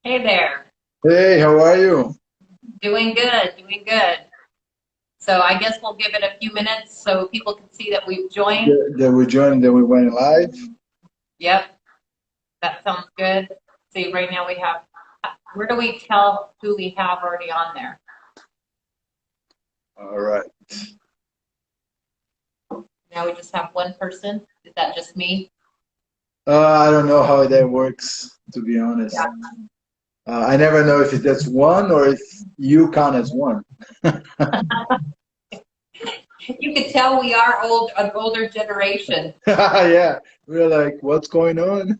Hey there. Hey, how are you? Doing good, doing good. So I guess we'll give it a few minutes so people can see that we've joined. That we joined, that we went live. Yep, that sounds good. See, right now we have, where do we tell who we have already on there? All right. Now we just have one person. Is that just me? I don't know how that works, to be honest. Yeah. I never know if that's one or if you count as one. You can tell we are an older generation. Yeah, we're like, what's going on?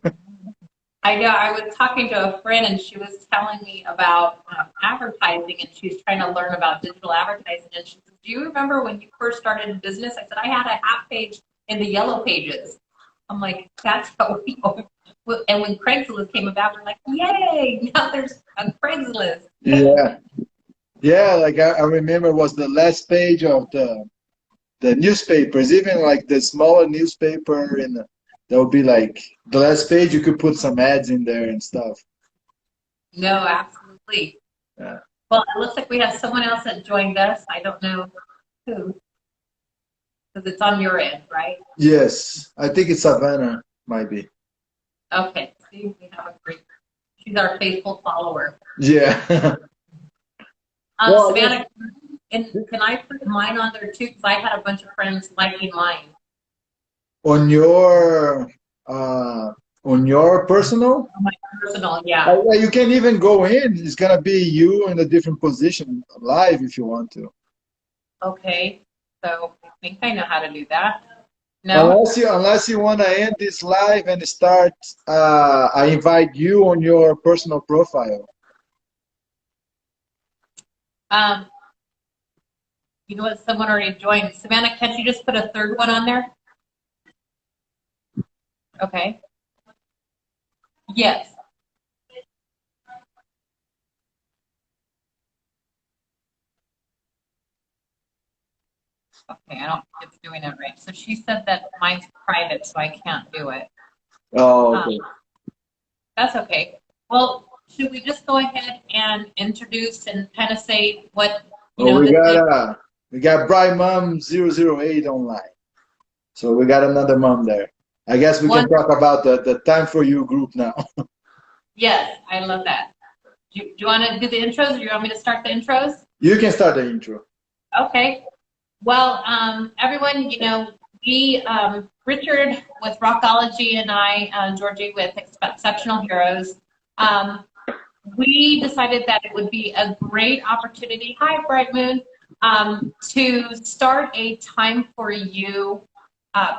I know I was talking to a friend and she was telling me about advertising and she was trying to learn about digital advertising. And she said, do you remember when you first started in business? I said, I had a half page in the yellow pages. I'm like, that's how we go. And when Craigslist came about, we're like, yay, now there's a Craigslist. Yeah, yeah. Like I remember, it was the last page of the newspapers, even like the smaller newspaper, and there would be like the last page. You could put some ads in there and stuff. No, absolutely. Yeah. Well, it looks like we have someone else that joined us. I don't know who, because it's on your end, right? Yes, I think it's Savannah, might be. Okay, see, we have a great, she's our faithful follower. Yeah. Well, Savannah, and can I put mine on there too? Because I had a bunch of friends liking mine. on your uh on your personal, On my personal, yeah. yeah, you can even go in. It's gonna be you in a different position live if you want to. Okay, so I think I know how to do that. No? Unless you wanna end this live and start, I invite you on your personal profile. Um, you know what? Someone already joined. Savannah, can't you just put a third one on there? Okay. Yes. Okay, I don't think it's doing it right. So she said that mine's private, so I can't do it. Oh, Um, okay. that's okay. Well, should we just go ahead and introduce and kind of say what, Oh, this is? we got Bright Mom 008 online. So we got another mom there. I guess we can One. talk about the time for you group now. Yes, I love that. Do you want to do the intros or do you want me to start the intros? You can start the intro. Okay. Well, everyone, we, Richard with Rockology and I, Georgie with Exceptional Heroes, um, we decided that it would be a great opportunity, hi, Bright Moon, to start a Time for You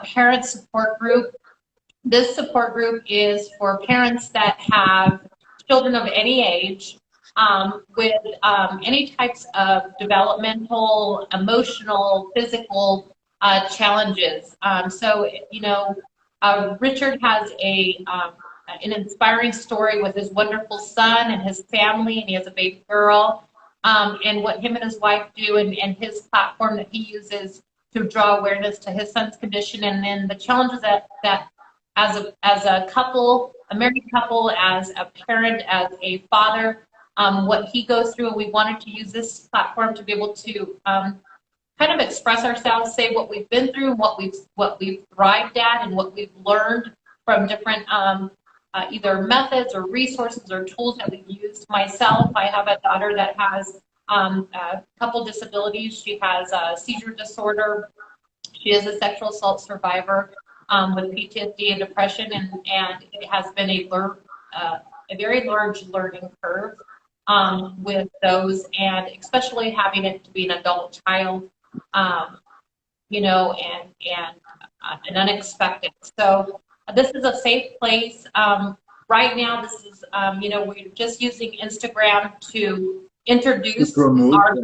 parent support group. This support group is for parents that have children of any age with any types of developmental, emotional, physical challenges. Richard has an inspiring story with his wonderful son and his family, and he has a baby girl. And what him and his wife do, and his platform that he uses to draw awareness to his son's condition, and then the challenges that as a couple, a married couple, as a parent, as a father, what he goes through. And we wanted to use this platform to be able to kind of express ourselves, say what we've been through, what we've thrived at, and what we've learned from different either methods or resources or tools that we've used. Myself, I have a daughter that has a couple disabilities. She has a seizure disorder. She is a sexual assault survivor with PTSD and depression, and it has been a very large learning curve with those, and especially having it to be an adult child, um, and unexpected. So this is a safe place. Right now, this is, we're just using Instagram to To introduce promote. our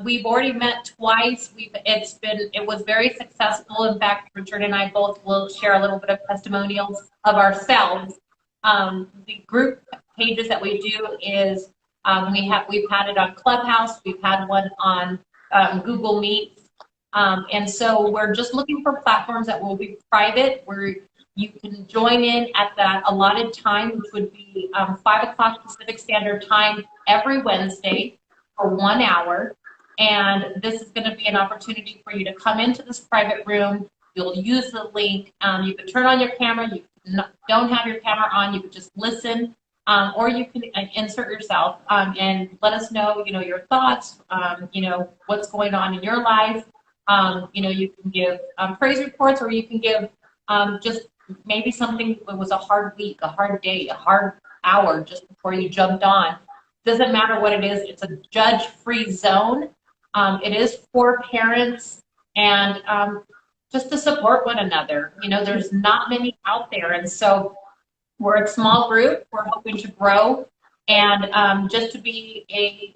we've already met twice. It was very successful. In fact, Richard and I both will share a little bit of testimonials of ourselves. The group pages that we do is we've had it on Clubhouse, we've had one on Google Meet, and so we're just looking for platforms that will be private. You can join in at that allotted time, which would be 5 o'clock Pacific Standard Time every Wednesday for 1 hour. And this is going to be an opportunity for you to come into this private room. You'll use the link. You can turn on your camera. You don't have your camera on. You can just listen. Or you can insert yourself and let us know, your thoughts, what's going on in your life. You can give praise reports, or you can give just maybe something that was a hard week, a hard day, a hard hour just before you jumped on. Doesn't matter what it is. It's a judge-free zone. It is for parents and just to support one another. There's not many out there, and so we're a small group. We're hoping to grow and just to be a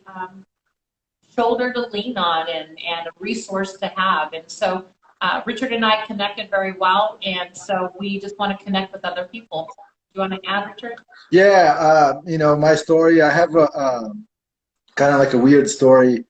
shoulder to lean on and a resource to have. And so Richard and I connected very well, and so we just want to connect with other people. Do you want to add, Richard? Yeah, my story, I have a kind of like a weird story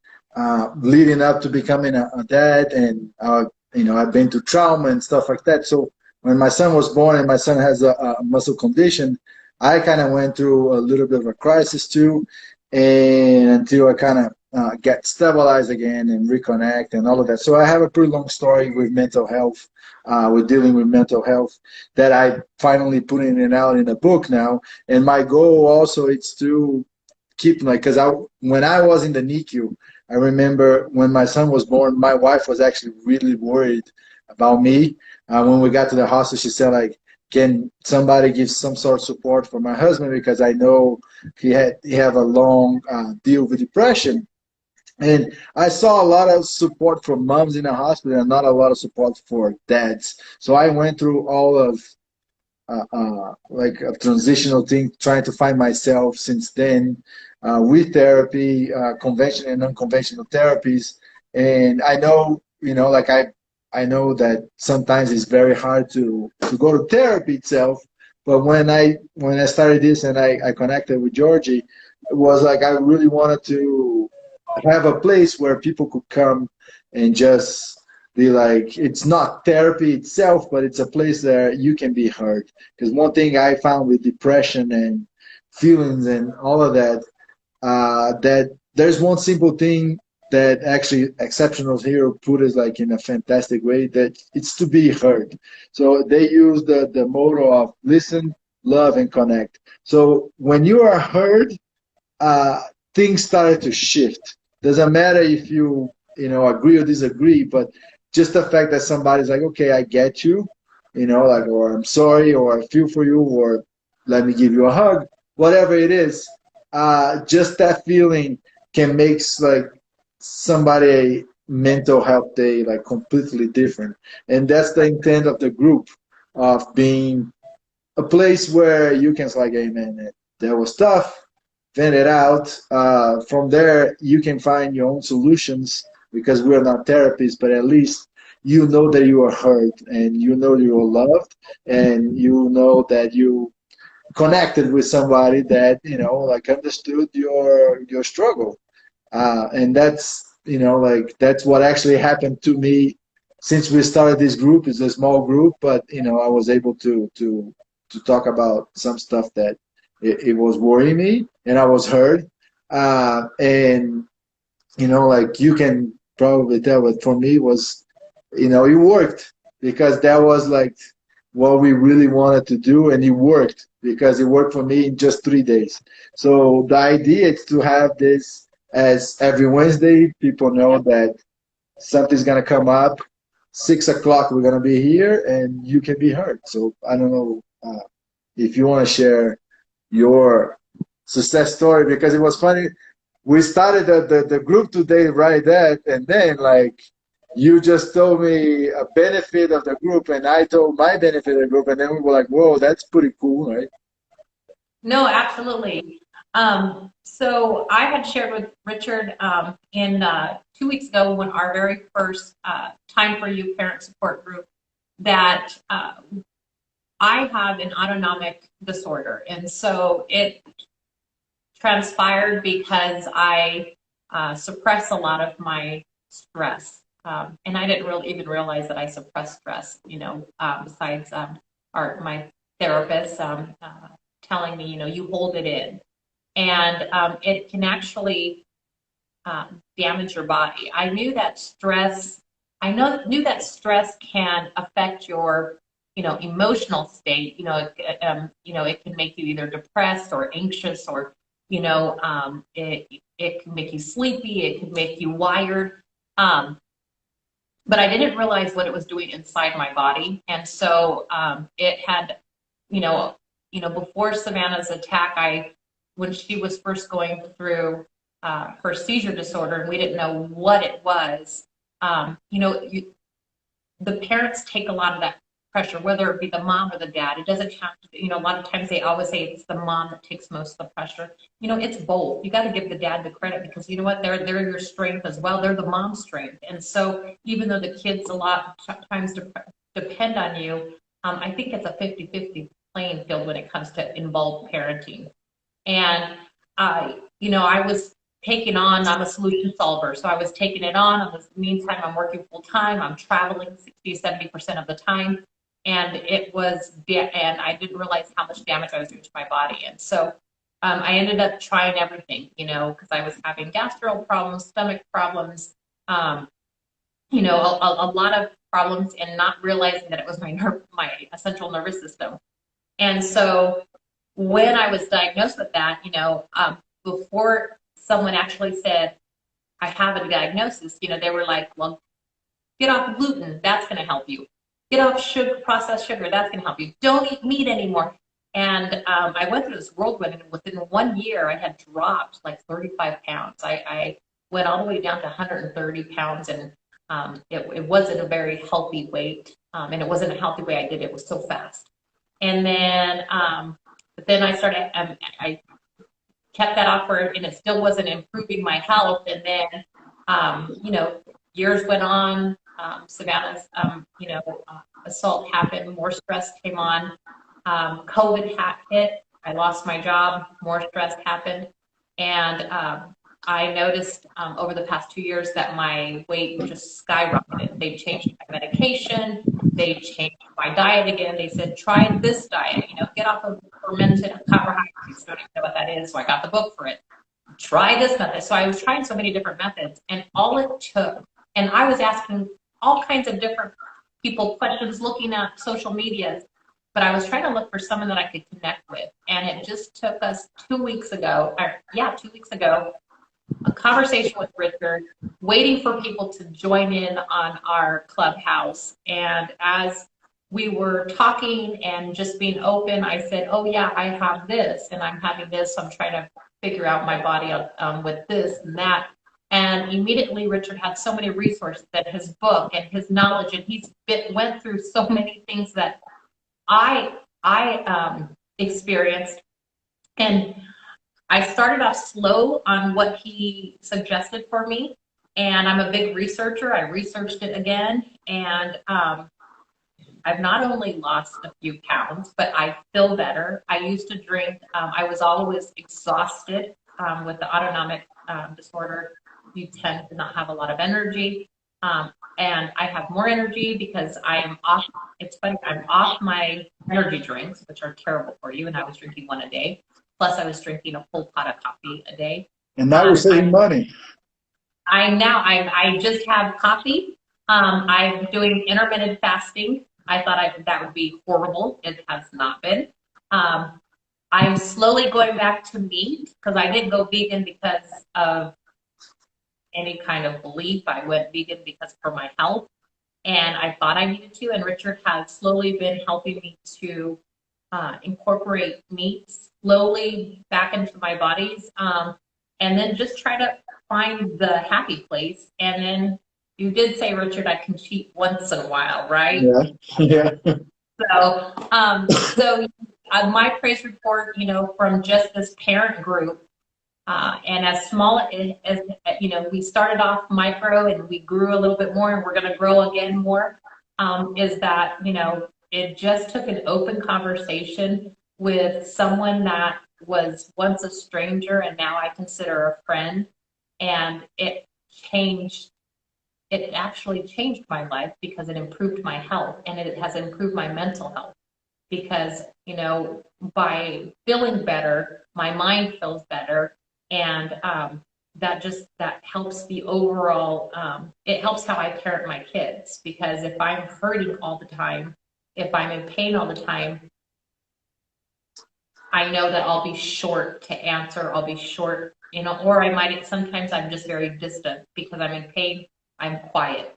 leading up to becoming a dad, and I've been through trauma and stuff like that. So when my son was born, and my son has a muscle condition, I kind of went through a little bit of a crisis too, and until I kind of get stabilized again and reconnect and all of that. So I have a pretty long story with mental health, with dealing with mental health, that I finally putting it out in a book now. And my goal also is to keep because when I was in the NICU, I remember when my son was born, my wife was actually really worried about me. When we got to the hospital, she said, like, can somebody give some sort of support for my husband, because I know he have a long deal with depression. And I saw a lot of support from moms in the hospital and not a lot of support for dads. So I went through all of like a transitional thing, trying to find myself since then, with therapy, conventional and unconventional therapies. And I know, like I know that sometimes it's very hard to go to therapy itself. But when I started this and I connected with Georgie, it was like I really wanted to have a place where people could come and just be like, it's not therapy itself, but it's a place that you can be heard. Because one thing I found with depression and feelings and all of that, that there's one simple thing that actually Exceptional Hero put us like in a fantastic way, that it's to be heard. So they use the motto of listen, love, and connect. So when you are heard, things started to shift. Doesn't matter if you agree or disagree, but just the fact that somebody's like, okay, I get you, like, or I'm sorry, or I feel for you, or let me give you a hug, whatever it is, just that feeling can make like somebody mental health day like completely different. And that's the intent of the group, of being a place where you can say like, hey man, that was tough, vent it out. From there, you can find your own solutions, because we're not therapists, but at least you know that you are heard, and you know you are loved, and you know that you connected with somebody that like understood your struggle. And that's like that's what actually happened to me since we started this group. It's a small group, but I was able to talk about some stuff that it was worrying me, and I was heard. And like you can probably tell, but for me was it worked, because that was like what we really wanted to do, and it worked because it worked for me in just 3 days. So the idea is to have this as every Wednesday. People know that something's gonna come up. 6 o'clock, we're gonna be here, and you can be heard. So I don't know if you want to share your success story, because it was funny. We started the group today, right? That, and then like you just told me a benefit of the group, and I told my benefit of the group, and then we were like, whoa, that's pretty cool, right? No, absolutely. So I had shared with Richard in 2 weeks ago, when our very first Time for You parent support group, that I have an autonomic disorder. And so it transpired because I suppress a lot of my stress. And I didn't really even realize that I suppress stress, besides our my therapist, telling me, you hold it in, and it can actually damage your body. I knew that stress. Knew that stress can affect your, emotional state. It can make you either depressed or anxious, or it can make you sleepy. It can make you wired. But I didn't realize what it was doing inside my body, and so it had, before Savannah's attack, when she was first going through her seizure disorder, and we didn't know what it was. The parents take a lot of that pressure, whether it be the mom or the dad. It doesn't have to, a lot of times they always say it's the mom that takes most of the pressure. It's both. You got to give the dad the credit, because you know what? They're your strength as well. They're the mom's strength. And so even though the kids a lot of times depend on you, I think it's a 50-50 playing field when it comes to involved parenting. And I was taking on, I'm a solution solver, so I was taking it on. In the meantime, I'm working full time. I'm traveling 60-70% of the time. And and I didn't realize how much damage I was doing to my body. And so I ended up trying everything, because I was having gastro problems, stomach problems, a lot of problems, and not realizing that it was my central nervous system. And so when I was diagnosed with that, before someone actually said, I have a diagnosis, they were like, well, get off gluten, that's going to help you. Get off processed sugar, that's going to help you. Don't eat meat anymore. And I went through this whirlwind, and within 1 year, I had dropped like 35 pounds. I went all the way down to 130 pounds, and it wasn't a very healthy weight, and it wasn't a healthy way I did it. It was so fast. And then, I started, I kept that off and it still wasn't improving my health. And then, years went on. Savannah's, assault happened. More stress came on. COVID hit. I lost my job. More stress happened. And I noticed over the past 2 years that my weight just skyrocketed. They changed my medication. They changed my diet again. They said, try this diet, get off of fermented carbohydrates. Don't even know what that is, so I got the book for it. Try this method. So I was trying so many different methods, and all it took, and I was asking all kinds of different people questions, looking at social media, but I was trying to look for someone that I could connect with. And it just took us 2 weeks ago, a conversation with Richard, waiting for people to join in on our clubhouse. And as we were talking and just being open, I said, oh yeah, I have this, and I'm having this, so I'm trying to figure out my body with this and that. And immediately Richard had so many resources, that his book and his knowledge, and went through so many things that I experienced. And I started off slow on what he suggested for me, and I'm a big researcher. I researched it again, and I've not only lost a few pounds, but I feel better. I used to drink. I was always exhausted with the autonomic disorder. You tend to not have a lot of energy, and I have more energy because I am off. It's funny, I'm off my energy drinks, which are terrible for you, and I was drinking one a day. Plus, I was drinking a full pot of coffee a day. And now we're saving money. I just have coffee. I'm doing intermittent fasting. I thought that would be horrible. It has not been. I'm slowly going back to meat, because I didn't go vegan because of any kind of belief. I went vegan because for my health, and I thought I needed to. And Richard has slowly been helping me to incorporate meat slowly back into my bodies, and then just try to find the happy place. And then you did say, Richard, I can cheat once in a while, right? Yeah. So my praise report, from just this parent group, and as small as we started off micro, and we grew a little bit more, and we're going to grow again more, is that, it just took an open conversation with someone that was once a stranger and now I consider a friend. And it actually changed my life, because it improved my health, and it has improved my mental health. because, you know, by feeling better, my mind feels better. And that helps the overall, it helps how I parent my kids. Because if I'm hurting all the time, if I'm in pain all the time, I know that I'll be short to answer. I'll be short, you know, or I might, sometimes I'm just very distant because I'm in pain. I'm quiet.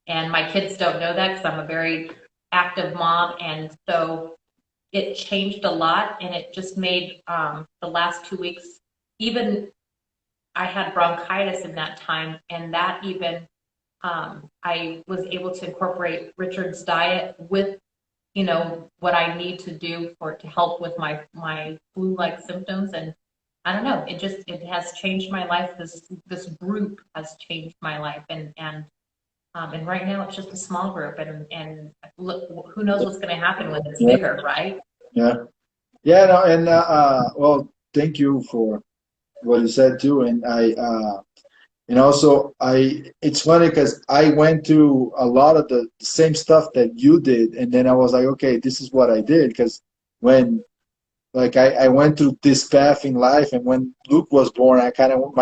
And my kids don't know that because I'm a very active mom. And so it changed a lot. And it just made the last 2 weeks, even I had bronchitis in that time. And that even, I was able to incorporate Richard's diet with, you know, what I need to do to help with my flu-like symptoms. And I don't know, it has changed my life. This group has changed my life. And right now it's just a small group, and look, who knows what's going to happen when it's Yeah. bigger, right? Yeah. Yeah. No, and well, thank you for what you said too. And also, it's funny because I went through a lot of the same stuff that you did, and then I was like, okay, this is what I did. Because when, like, I went through this path in life, and when Luke was born, I kind of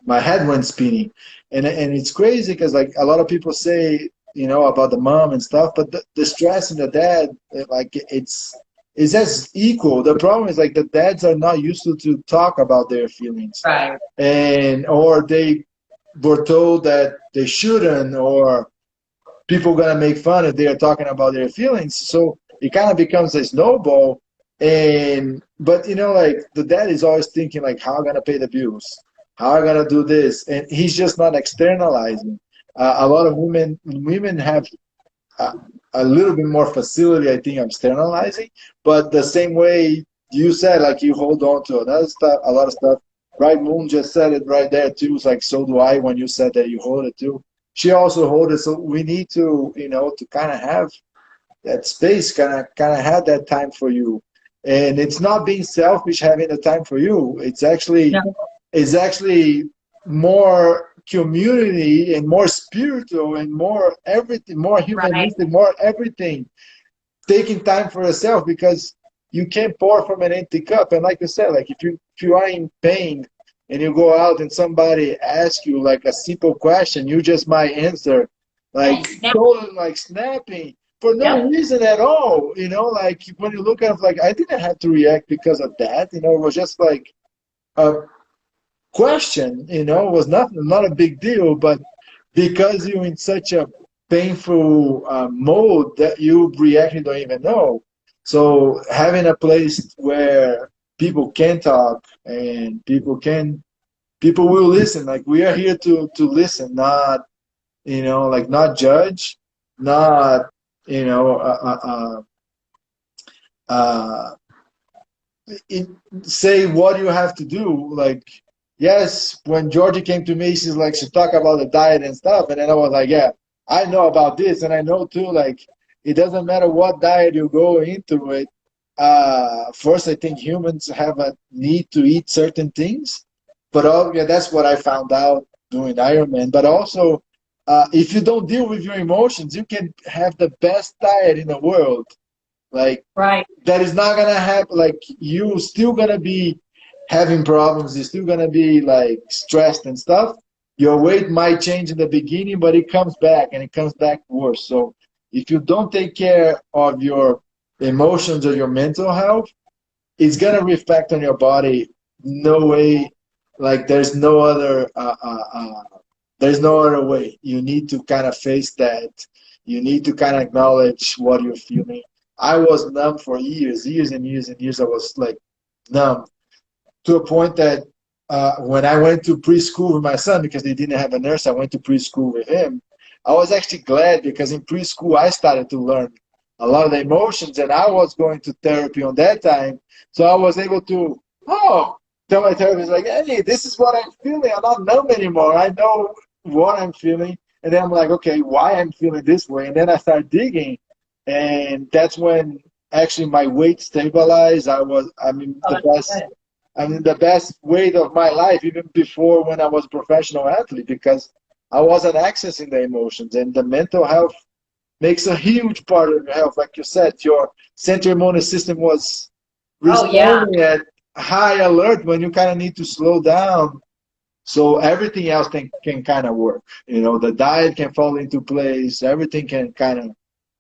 my head went spinning, and it's crazy because like a lot of people say, you know, about the mom and stuff, but the stress in the dad, like it's as equal. The problem is like the dads are not used to talk about their feelings, Right. and or they were told that they shouldn't, or people gonna make fun if they are talking about their feelings. So it kind of becomes a snowball. And but you know, like the dad is always thinking like, how am I gonna pay the bills? How am I gonna do this? And he's just not externalizing. A lot of women have a, a little bit more facility, I think, externalizing. But the same way you said, like you hold on to another stuff, a lot of stuff. Right, Moon just said it right there too. It's like, so do I. When you said that you hold it too, she also hold it. So we need to, you know, to kind of have that space, kind of have that time for you. And it's not being selfish having the time for you. No. It's actually more community and more spiritual and more everything, more Right. humanistic, more everything. Taking time for yourself, because you can't pour from an empty cup. And like you said, like if you are in pain and you go out and somebody asks you like a simple question, you just might answer like And snap. totally like snapping for no Yep. reason at all. You know, like when you look at it, like I didn't have to react because of that. You know, it was just like a question. You know, it was not a big deal, but because you're in such a painful mode that you react, you don't even know. So having a place where people can talk and people will listen. Like we are here to listen, not, you know, like not judge, not, you know, uh, it, say what you have to do. Like, yes, when Georgie came to me, she's like, she talked about the diet and stuff. And then I was like, yeah, I know about this. And I know too, like, it doesn't matter what diet you go into it. First, I think humans have a need to eat certain things. But yeah, that's what I found out doing Ironman. But also, if you don't deal with your emotions, you can have the best diet in the world. Like, Right. that is not gonna happen. Like you still gonna be having problems. You're still gonna be like stressed and stuff. Your weight might change in the beginning, but it comes back and it comes back worse. So if you don't take care of your emotions or your mental health, it's gonna reflect on your body. No way. Like there's no other way. You need to kind of face that. You need to kind of acknowledge what you're feeling. I was numb for years and years and years. I was like numb to a point that when I went to preschool with my son, because they didn't have a nurse, I went to preschool with him. I was actually glad because in preschool I started to learn a lot of the emotions, and I was going to therapy on that time, so I was able to tell my therapist like, hey, this is what I'm feeling. I'm not numb anymore. I know what I'm feeling, and then I'm like, okay, why I'm feeling this way, and then I start digging, and that's when actually my weight stabilized. Oh, that's good. The best weight of my life, even before when I was a professional athlete, because I wasn't accessing the emotions and the mental health. makes a huge part of your health. Like you said, your central immune system was Oh yeah. responding at high alert when you kind of need to slow down. So everything else can kind of work. You know, the diet can fall into place. Everything can kind of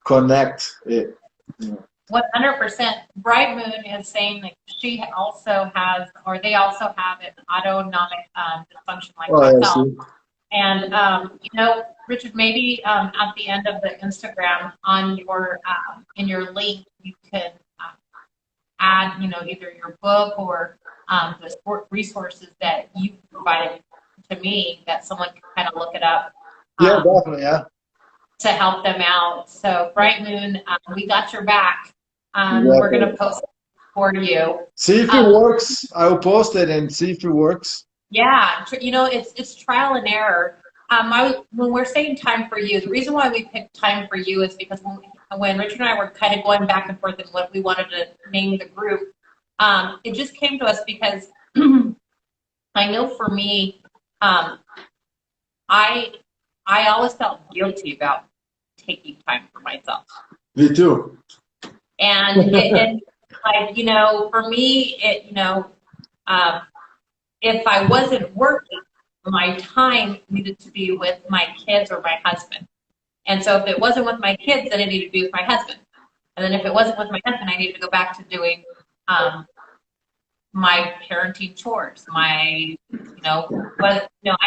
connect it. 100%. Bright Moon is saying that she also has, or they also have an autonomic dysfunction like Oh, yeah, myself. see? And, Richard, maybe at the end of the Instagram on your, in your link, you can add, either your book or the sport resources that you provided to me that someone can kind of look it up. Yeah, definitely, yeah. To help them out. So Bright Moon, we got your back. We're Exactly. going to post it for you. See if it works. I'll post it and see if it works. Yeah, it's trial and error. When we're saying time for you, the reason why we picked time for you is because when Richard and I were kind of going back and forth and what we wanted to name the group, it just came to us because I know for me, I always felt guilty about taking time for myself. Me too. And for me, if I wasn't working, my time needed to be with my kids or my husband. And so if it wasn't with my kids, then it needed to be with my husband. And then if it wasn't with my husband, I needed to go back to doing my parenting chores, I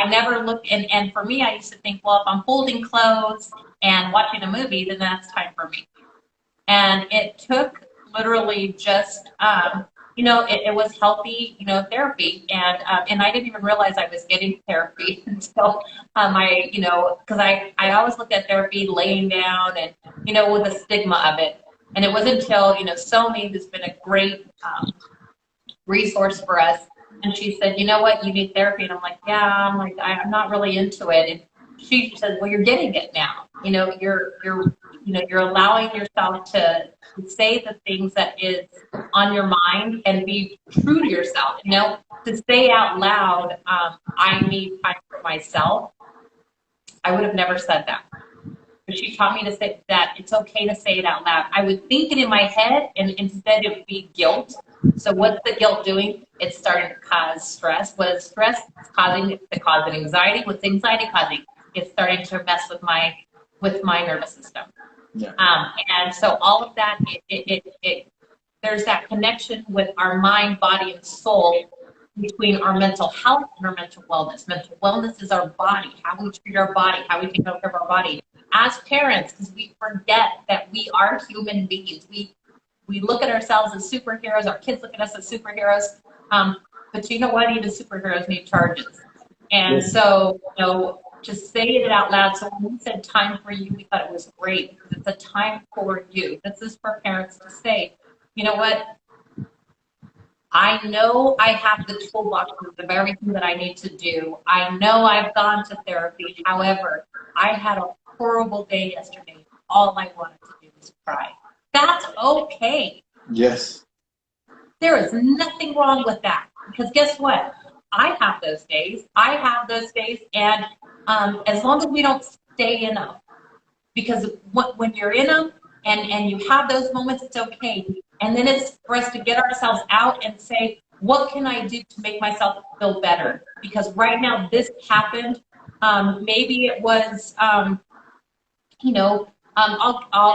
never looked, and for me, I used to think, well, if I'm folding clothes and watching a movie, then that's time for me. And it took literally just, it was healthy, therapy. And I didn't even realize I was getting therapy until because I always looked at therapy laying down and, with the stigma of it. And it wasn't until, Somi, who's been a great resource for us, and she said, you know what, you need therapy. And I'm like, yeah, I'm not really into it. And she said, well, you're getting it now. You're allowing yourself to say the things that is on your mind and be true to yourself, to say out loud, I need time for myself. I would have never said that. But she taught me to say that it's okay to say it out loud. I would think it in my head, and instead it would be guilt. So what's the guilt doing? It's starting to cause stress. What is stress? It's causing anxiety. What's anxiety causing? It's starting to mess with my nervous system. Yeah. And so all of that, there's that connection with our mind, body, and soul between our mental health and our mental wellness. Mental wellness is our body, how we treat our body, how we take care of our body. As parents, because we forget that we are human beings. We look at ourselves as superheroes. Our kids look at us as superheroes. But you know what? Even superheroes need charges. And so, to say it out loud. So when we said time for you, we thought it was great because it's a time for you. This is for parents to say, you know what? I know I have the toolboxes of everything that I need to do. I know I've gone to therapy. However, I had a horrible day yesterday. All I wanted to do was cry. That's okay. Yes. There is nothing wrong with that. Because guess what? I have those days. And as long as we don't stay in them, because when you're in them and you have those moments, it's okay. And then it's for us to get ourselves out and say, what can I do to make myself feel better? Because right now this happened. Maybe it was, I'll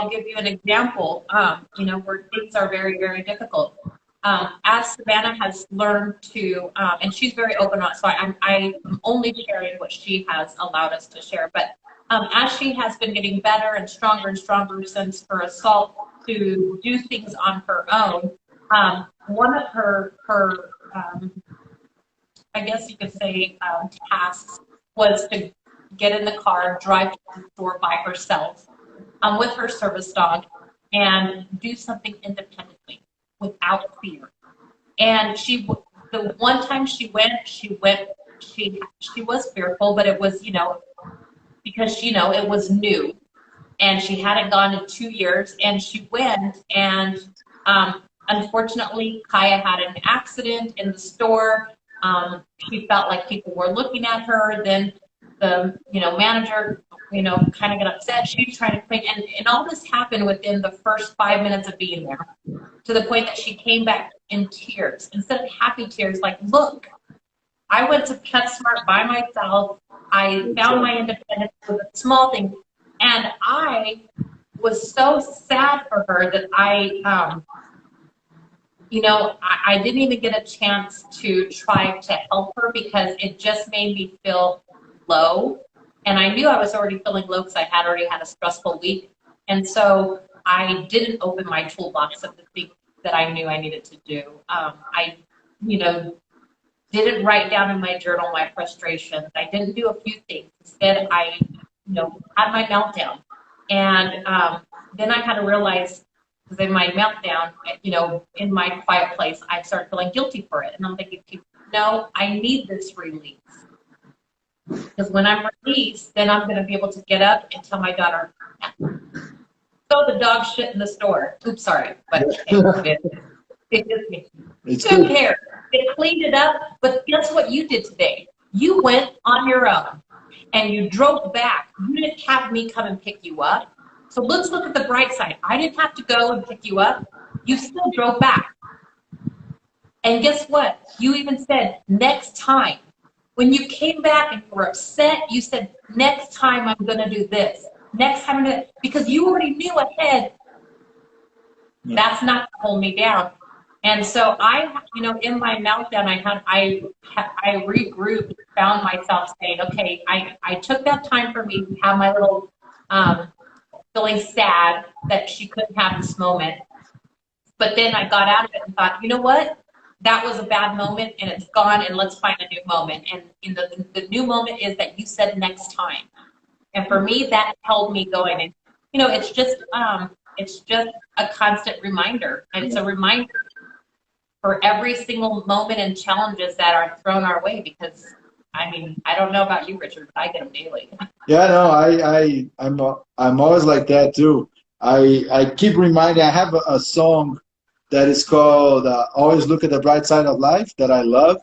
give you an example, where things are very, very difficult. As Savannah has learned to, and she's very open on it, so I'm only sharing what she has allowed us to share. But as she has been getting better and stronger since her assault to do things on her own, one of her I guess you could say, tasks was to get in the car, drive to the store by herself with her service dog, and do something independently without fear. And the one time she was fearful, but it was, because, it was new and she hadn't gone in 2 years, and she went, and unfortunately, Kaya had an accident in the store. She felt like people were looking at her. Then the manager, kind of got upset. She's trying to clean, and all this happened within the first 5 minutes of being there, to the point that she came back in tears instead of happy tears. Like, look, I went to PetSmart by myself. I found my independence with a small thing, and I was so sad for her that I didn't even get a chance to try to help her because it just made me feel low. And I knew I was already feeling low because I had already had a stressful week. And so I didn't open my toolbox of the things that I knew I needed to do. I didn't write down in my journal my frustrations. I didn't do a few things. Instead, I, had my meltdown. And then I had to realize, because in my meltdown, in my quiet place, I started feeling guilty for it. And I'm thinking, no, I need this release. Because when I'm released, then I'm going to be able to get up and tell my daughter, throw the dog shit in the store. Oops, sorry. But It's who cool. cares? They cleaned it up. But guess what you did today? You went on your own and you drove back. You didn't have me come and pick you up. So let's look at the bright side. I didn't have to go and pick you up. You still drove back. And guess what? You even said, next time. When you came back and you were upset, you said, next time I'm going to do this. Next time I'm going to, because you already knew ahead, that's not going to hold me down. And so I, in my meltdown, I regrouped, found myself saying, okay, I took that time for me to have my little feeling sad that she couldn't have this moment. But then I got out of it and thought, you know what? That was a bad moment and it's gone, and let's find a new moment. And the new moment is that you said next time. And for me, that held me going. And, it's just a constant reminder. And it's a reminder for every single moment and challenges that are thrown our way, because I don't know about you, Richard, but I get them daily. Yeah, no, I'm always like that too. I keep reminding. I have a song that is called "Always Look at the Bright Side of Life" that I love,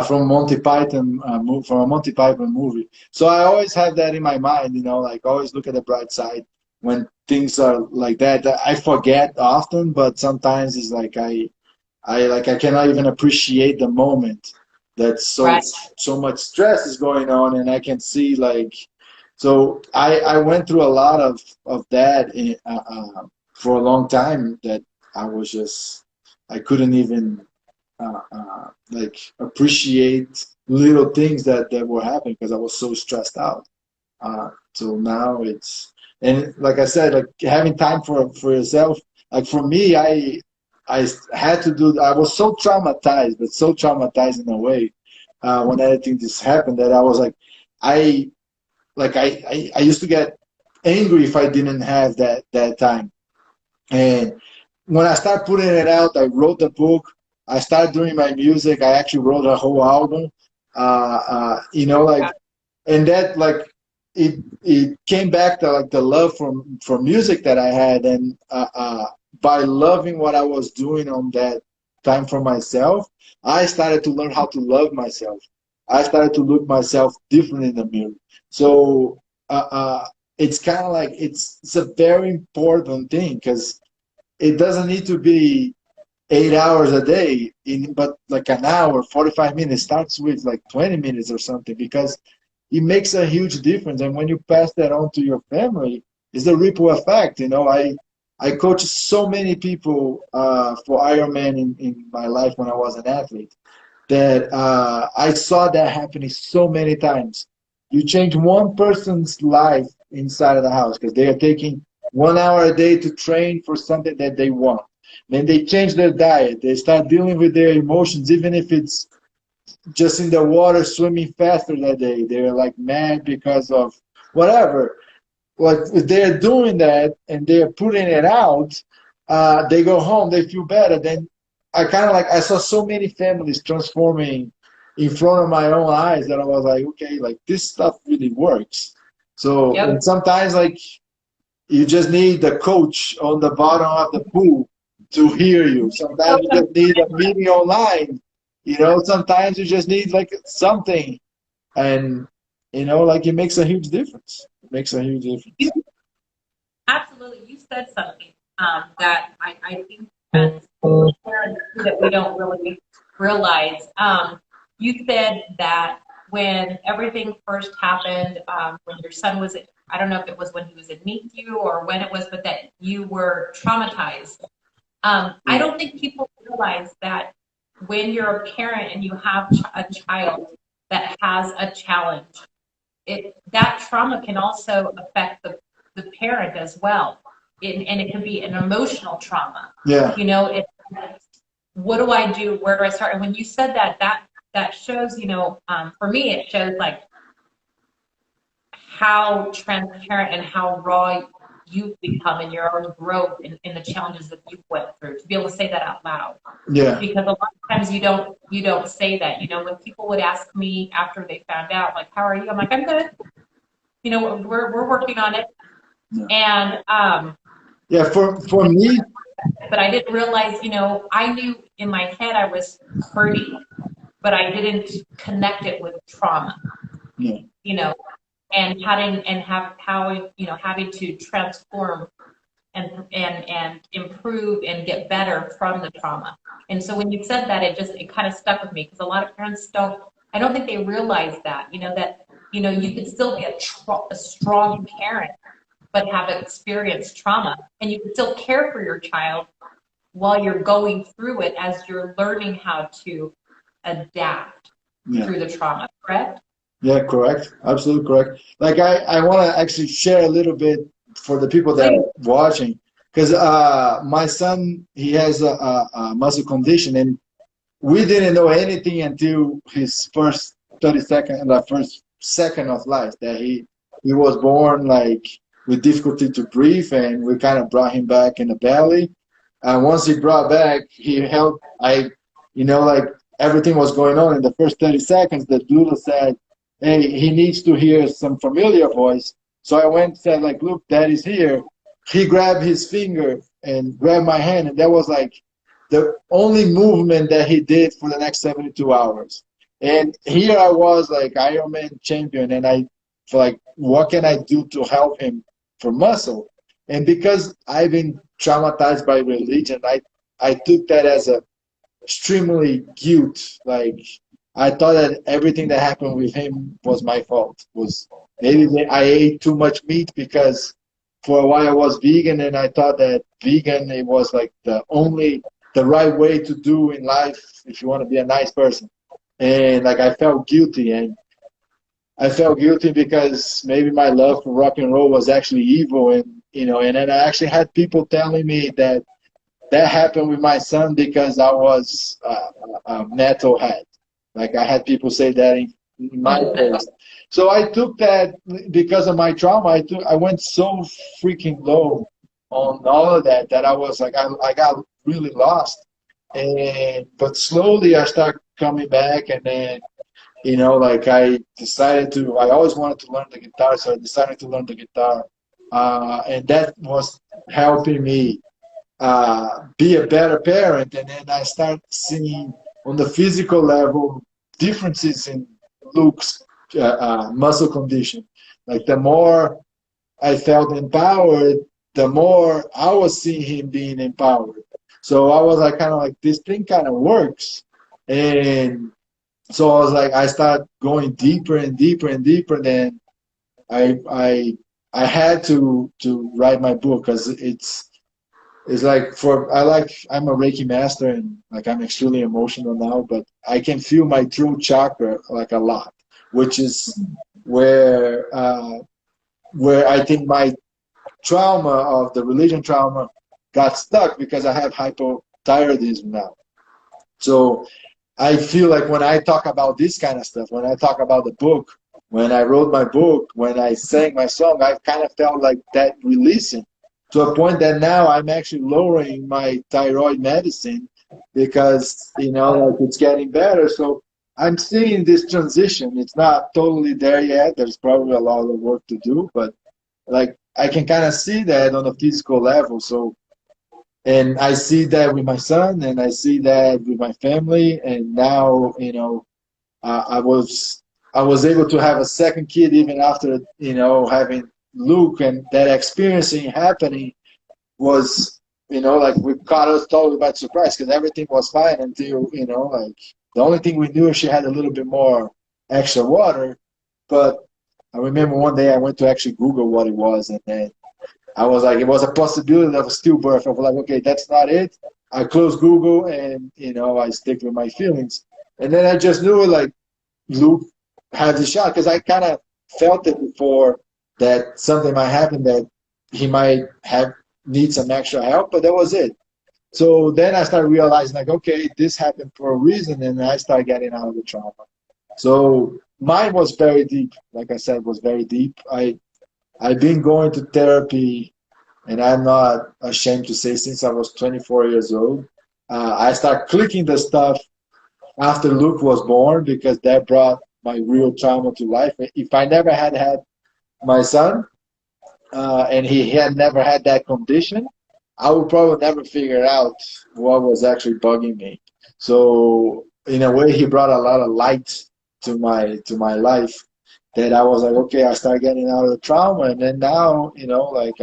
from Monty Python, from a Monty Python movie. So I always have that in my mind, like always look at the bright side when things are like that. I forget often, but sometimes it's like I cannot even appreciate the moment. That's so much stress is going on, and I can see so I went through a lot of that for a long time, that I couldn't even appreciate little things that were happening because I was so stressed out. So now and like I said, like having time for yourself. Like for me, I had to do. I was so traumatized, but so traumatized in a way when everything just happened, that I was I used to get angry if I didn't have that time. And when I started putting it out, I wrote the book. I started doing my music. I actually wrote a whole album. And that it came back to the love for music that I had, and by loving what I was doing on that time for myself, I started to learn how to love myself. I started to look myself different in the mirror. So it's kind of it's a very important thing, because it doesn't need to be 8 hours a day, but like an hour, 45 minutes. Starts with 20 minutes or something, because it makes a huge difference. And when you pass that on to your family, it's a ripple effect. I coached so many people for Ironman in my life when I was an athlete, that I saw that happening so many times. You change one person's life inside of the house because they are taking 1 hour a day to train for something that they want. Then they change their diet. They start dealing with their emotions, even if it's just in the water swimming faster that day. They're mad because of whatever. If they're doing that and they're putting it out, they go home, they feel better. Then I saw so many families transforming in front of my own eyes, that I was okay, this stuff really works. So and sometimes you just need the coach on the bottom of the pool to hear you. Sometimes you just need a meeting online. Sometimes you just need something. And like it makes a huge difference. It makes a huge difference. Absolutely. You said something that I think as parents that we don't really realize. You said that when everything first happened, when your son was, I don't know if it was when he was in NICU or when it was, but that you were traumatized. I don't think people realize that when you're a parent and you have a child that has a challenge, that trauma can also affect the parent as well. And it can be an emotional trauma. Yeah. What do I do? Where do I start? And when you said that shows, for me, it shows like how transparent and how raw you've become in your own growth in the challenges that you've went through to be able to say that out loud. Yeah. Because a lot of times you don't say that. When people would ask me after they found out, like, how are you? I'm like, I'm good. We're working on it. Yeah. And Yeah, for me, but I didn't realize, I knew in my head I was hurting, but I didn't connect it with trauma. yeah. And having to transform and improve and get better from the trauma. And so when you said that, it kind of stuck with me because a lot of parents I don't think they realize that, you can still be a strong parent, but have experienced trauma, and you can still care for your child while you're going through it as you're learning how to adapt through the trauma, correct? Yeah, correct. Absolutely correct. Like I want to actually share a little bit for the people that are watching, because my son, he has a muscle condition, and we didn't know anything until his first 30 seconds and the first second of life that he was born like with difficulty to breathe, and we kind of brought him back in the belly. And once he brought back, he held, like everything was going on in the first 30 seconds. The doula said, hey, he needs to hear some familiar voice. So I went and said, like, look, daddy's here. He grabbed his finger and grabbed my hand, and that was like the only movement that he did for the next 72 hours. And here I was like Ironman champion, and I feel like, what can I do to help him for muscle? And because I've been traumatized by religion, I took that as a extremely guilt. Like I thought that everything that happened with him was my fault. Was maybe I ate too much meat because for a while I was vegan, and I thought that vegan, it was like the right way to do in life if you want to be a nice person. And like I felt guilty, and I felt guilty because maybe my love for rock and roll was actually evil, and then I actually had people telling me that happened with my son because I was a metalhead. Like I had people say that in my face. So I took that because of my trauma. I went so freaking low on all of that I was like I got really lost. But slowly I started coming back, and then like I always wanted to learn the guitar, so I decided to learn the guitar, and that was helping me be a better parent. And then I start seeing on the physical level differences in Luke's muscle condition. Like the more I felt empowered, the more I was seeing him being empowered. So I was like, kind of like, this thing kind of works. And so I was like, I started going deeper and deeper and deeper. Then I had to write my book because it's like I'm a Reiki master, and like I'm extremely emotional now, but I can feel my throat chakra like a lot, which is where I think my trauma of the religion trauma got stuck because I have hypothyroidism now. So I feel like when I talk about this kind of stuff, when I talk about the book, when I wrote my book, when I sang my song, I kind of felt like that releasing to a point that now I'm actually lowering my thyroid medicine because, like it's getting better. So I'm seeing this transition. It's not totally there yet. There's probably a lot of work to do, but like I can kind of see that on a physical level. So, and I see that with my son, and I see that with my family. And now, I was able to have a second kid even after, having Luke, and that experiencing happening was, like we caught us totally by surprise because everything was fine until, like the only thing we knew she had a little bit more extra water. But I remember one day I went to actually Google what it was, and then I was like, it was a possibility of a stillbirth. I was like, okay, that's not it. I closed Google and, I stick with my feelings. And then I just knew like Luke had the shot because I kind of felt it before that something might happen that he might have need some extra help, but that was it. So then I started realizing like, okay, this happened for a reason, and I started getting out of the trauma. So mine was very deep. Like I said, was very deep. I've been going to therapy, and I'm not ashamed to say since I was 24 years old. I started clicking the stuff after Luke was born because that brought my real trauma to life. If I never had my son, and he had never had that condition, I would probably never figure out what was actually bugging me. So in a way, he brought a lot of light to my life that I was like, okay, I start getting out of the trauma, and then now, like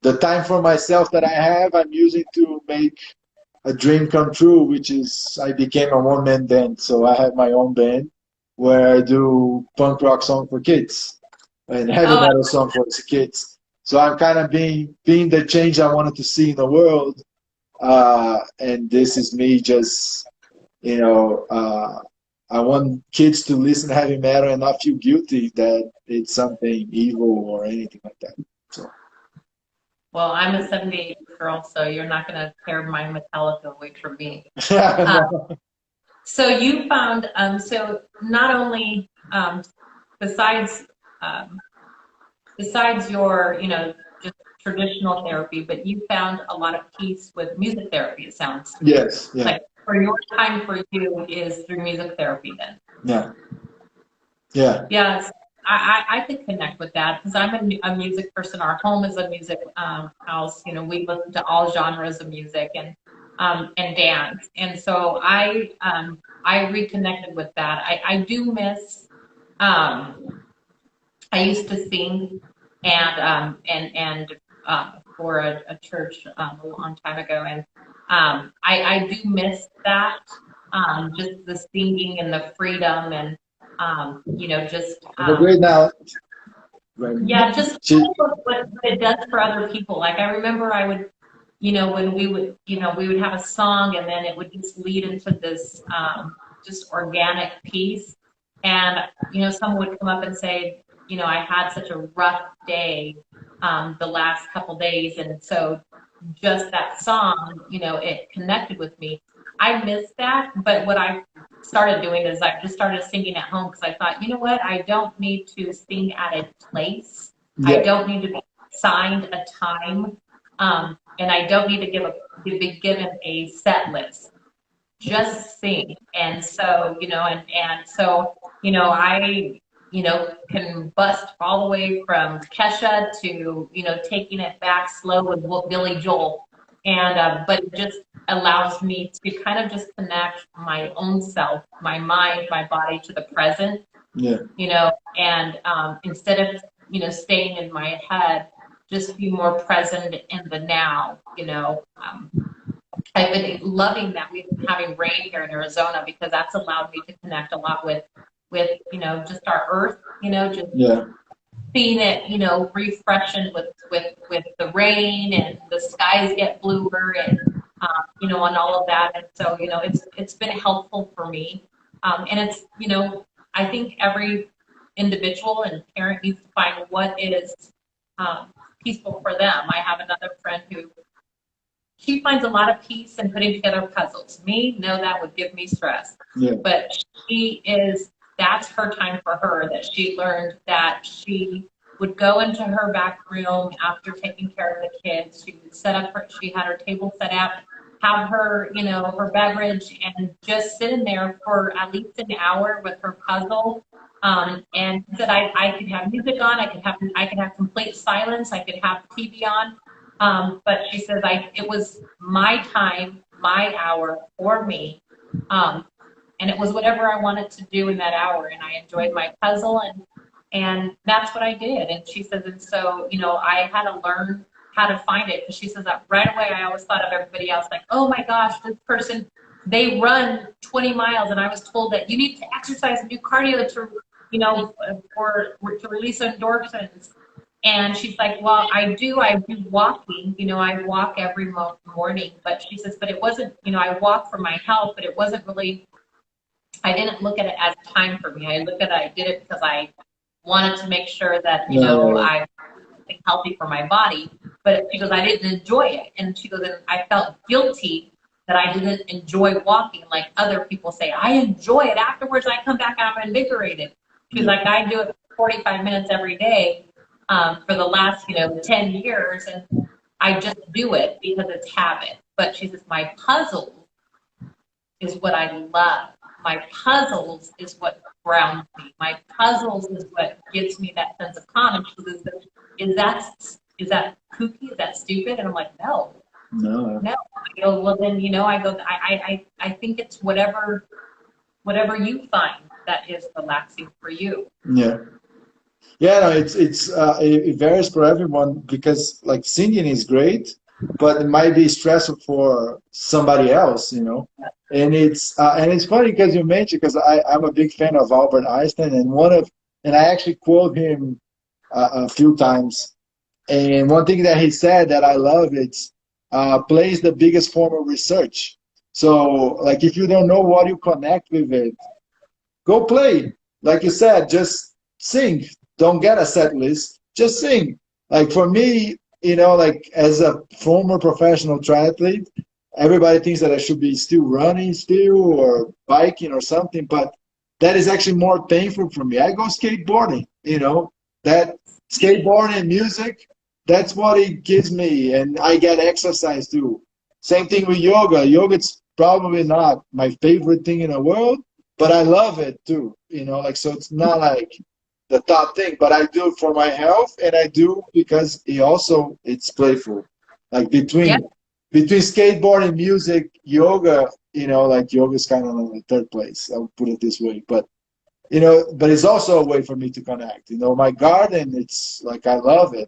the time for myself that I have, I'm using to make a dream come true, which is I became a one-man band. So I have my own band where I do punk rock song for kids and heavy Oh, metal song for the kids. So I'm kind of being the change I wanted to see in the world. And this is me just, you know, uh, I want kids to listen to heavy metal and not feel guilty that it's something evil or anything like that. So well, I'm a 78 girl, so you're not going to tear my Metallica away from me. Uh, no. so you found, so not only besides um, besides your, just traditional therapy, but you found a lot of peace with music therapy. It sounds Yes, yeah, like for your time for you is through music therapy then. yeah, yeah, Yes, I could connect with that because I'm a music person. Our home is a music house. We listen to all genres of music and dance. And so I reconnected with that. I do miss. I used to sing and for a church a long time ago, and I do miss that. Just the singing and the freedom and just but great now. Right. yeah, just She, what it does for other people. Like I remember I would, when we would have a song and then it would just lead into this just organic piece. And, someone would come up and say, I had such a rough day the last couple days. And so just that song, it connected with me. I missed that, but what I started doing is I just started singing at home because I thought, you know what, I don't need to sing at a place. I yeah, don't need to be assigned a time, and I don't need to be given a set list. Just sing. And so, I, can bust all the way from Kesha to, taking it back slow with Billy Joel. And, but it just allows me to kind of just connect my own self, my mind, my body to the present, yeah. and instead of, staying in my head, just be more present in the now, I've been loving that we've been having rain here in Arizona because that's allowed me to connect a lot with just our earth, just Yeah. seeing it, refreshing with the rain and the skies get bluer and and all of that. And so it's been helpful for me, and it's I think every individual and parent needs to find what is peaceful for them. I have another friend who she finds a lot of peace in putting together puzzles. Me, no, that would give me stress. Yeah. But that's her time for her, that she learned that she would go into her back room after taking care of the kids. She would she had her table set up, have her, her beverage, and just sit in there for at least an hour with her puzzle. And said I could have music on, I could have complete silence, I could have TV on, but she says it was my time, my hour for me. And it was whatever I wanted to do in that hour. And I enjoyed my puzzle, and that's what I did. And she says, and so, I had to learn how to find it. Because she says that right away, I always thought of everybody else like, oh my gosh, this person, they run 20 miles. And I was told that you need to exercise and do cardio to, to release endorphins. And she's like, well, I do walking, I walk every morning. But she says, but it wasn't, I walk for my health, but it wasn't really, I didn't look at it as time for me. I looked at it, I did it because I wanted to make sure that, I was healthy for my body. But she goes, I didn't enjoy it. And she goes, and I felt guilty that I didn't enjoy walking like other people say. I enjoy it. Afterwards, I come back and I'm invigorated. She's like, I do it for 45 minutes every day for the last, 10 years. And I just do it because it's habit. But she says, my puzzle is what I love. My puzzles is what grounds me. My puzzles is what gives me that sense of calm. And she says, is that kooky? Is that stupid? And I'm like, no. I go, well then, I think it's whatever you find that is relaxing for you. Yeah. Yeah, no, it varies for everyone, because like singing is great, but it might be stressful for somebody else, And it's funny because you mentioned, because I'm a big fan of Albert Einstein, and I actually quote him a few times. And one thing that he said that I love, it's play is the biggest form of research. So like if you don't know what you connect with it, go play. Like you said, just sing. Don't get a set list. Just sing. Like for me, like as a former professional triathlete, everybody thinks that I should be still running or biking or something, but that is actually more painful for me. I go skateboarding, that skateboarding, music, that's what it gives me. And I get exercise too. Same thing with yoga. Yoga, it's probably not my favorite thing in the world, but I love it too. So it's not like the top thing, but I do it for my health, and I do because it's playful. Like between skateboarding, music, yoga, like yoga is kind of in the third place. I would put it this way, but but it's also a way for me to connect. My garden, it's like I love it.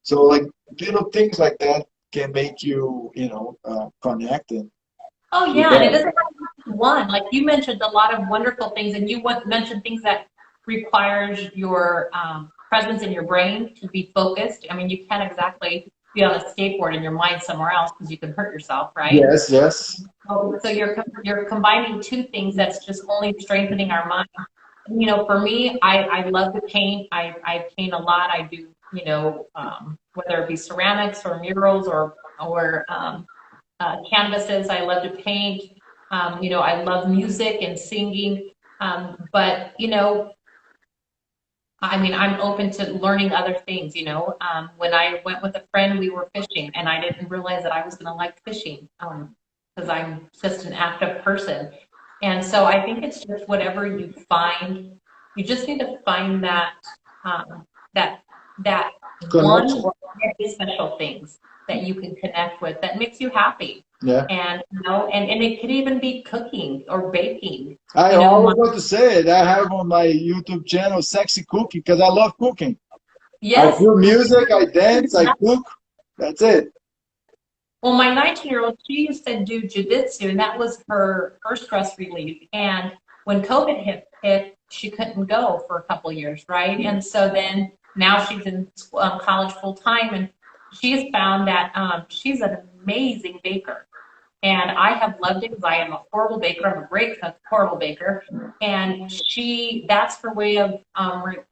So like little things like that can make you, connect. Oh yeah, and it doesn't have to be one. Like you mentioned a lot of wonderful things, and you mentioned things that requires your presence in your brain to be focused. I mean, you can't exactly be on a skateboard and your mind somewhere else because you can hurt yourself, right? Yes, yes. So you're combining two things that's just only strengthening our mind. For me, I love to paint. I paint a lot. I do, whether it be ceramics or murals or canvases. I love to paint. I love music and singing. But I'm open to learning other things, When I went with a friend, we were fishing, and I didn't realize that I was going to like fishing because I'm just an active person. And so I think it's just whatever you find. You just need to find that one or very special things that you can connect with that makes you happy. Yeah. And and it could even be cooking or baking. I always want to say it. I have on my YouTube channel Sexy Cooking because I love cooking. Yes. I do music, I dance, I cook. That's it. Well, my 19-year-old, she used to do jiu-jitsu, and that was her stress relief. And when COVID hit, she couldn't go for a couple of years, right? And so then now she's in college full time, and she's found that she's an amazing baker. And I have loved it because I am a horrible baker. I'm a great cook, horrible baker. And that's her way of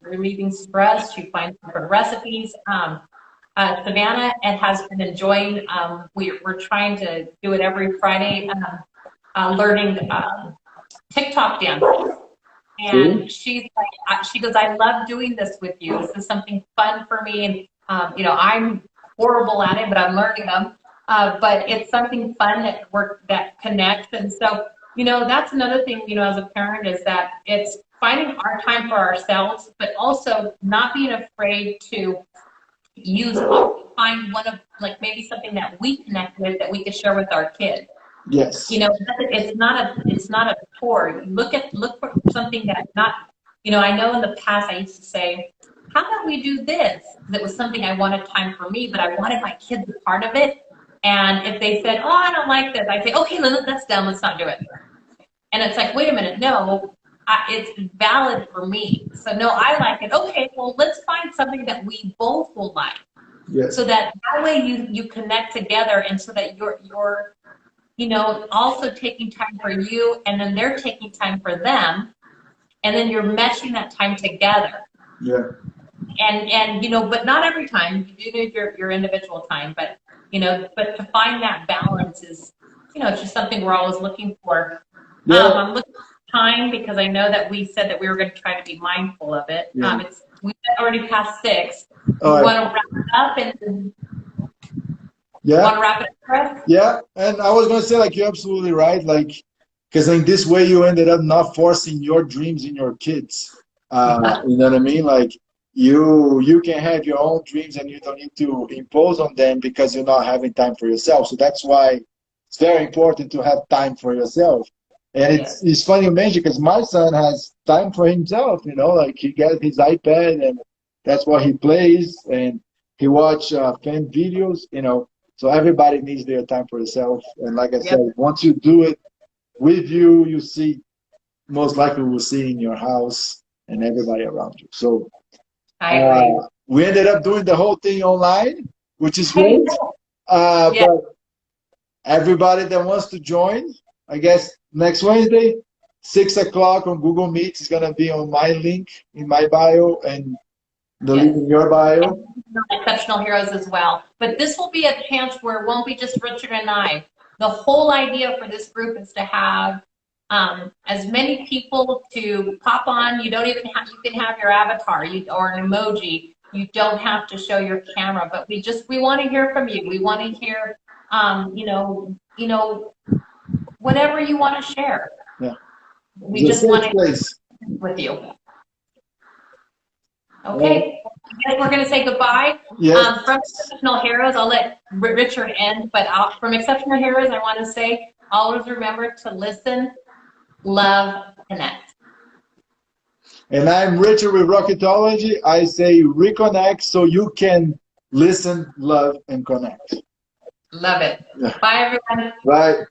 relieving stress. She finds different recipes. Savannah has been enjoying, we're trying to do it every Friday, learning TikTok dances. And she's like, she goes, I love doing this with you. This is something fun for me. And, I'm horrible at it, but I'm learning them. But it's something fun that connects. And so, that's another thing, as a parent, is that it's finding our time for ourselves, but also not being afraid to find one of, like, maybe something that we connect with that we could share with our kids. Yes. You know, it's not a chore. Look for something that not, you know, I know in the past I used to say, how about we do this? Because it was something I wanted time for me, but I wanted my kids a part of it. And if they said, oh, I don't like this, I say, okay, that's done. Let's not do it. And it's like, wait a minute, no, it's valid for me. So no, I like it. Okay, well, let's find something that we both will like. Yes. So that way you connect together, and so that you're you know, also taking time for you, and then they're taking time for them, and then you're meshing that time together. Yeah. And you know, but not every time. You do need your individual time, but you know, but to find that balance is, you know, it's just something we're always looking for. Yeah. I'm looking at time because I know that we said that we were going to try to be mindful of it. Yeah. We've already past 6. All We right. want to wrap it up and Yeah. want to wrap it up, Chris? Yeah. And I was gonna say, like, you're absolutely right. Like, because in this way you ended up not forcing your dreams in your kids. You know what I mean? Like, you can have your own dreams and you don't need to impose on them because you're not having time for yourself. So that's why it's very important to have time for yourself. And it's funny you mention, because my son has time for himself. You know, like, he gets his iPad and that's what he plays, and he watch fan videos. You know, so everybody needs their time for yourself. And like I said, once you do it with you, you see, most likely will see in your house and everybody around you. So I agree. we ended up doing the whole thing online, which is great. But everybody that wants to join, I guess next Wednesday, 6 o'clock on Google Meet is going to be on my link in my bio and the link in your bio. Exceptional Heroes as well. But this will be a chance where it won't be just Richard and I. The whole idea for this group is to have as many people to pop on. You don't even have, you can have your avatar or an emoji. You don't have to show your camera, but we want to hear from you. We want to hear, you know, whatever you want to share. Yeah. We just want to with you. Okay, we're going to say goodbye. Yes. From Exceptional Heroes, I'll let Richard end, but from Exceptional Heroes, I want to say, always remember to listen, love, connect. And I'm Richard with Rocketology. I say reconnect so you can listen, love, and connect. Love it. Yeah. Bye, everyone. Bye.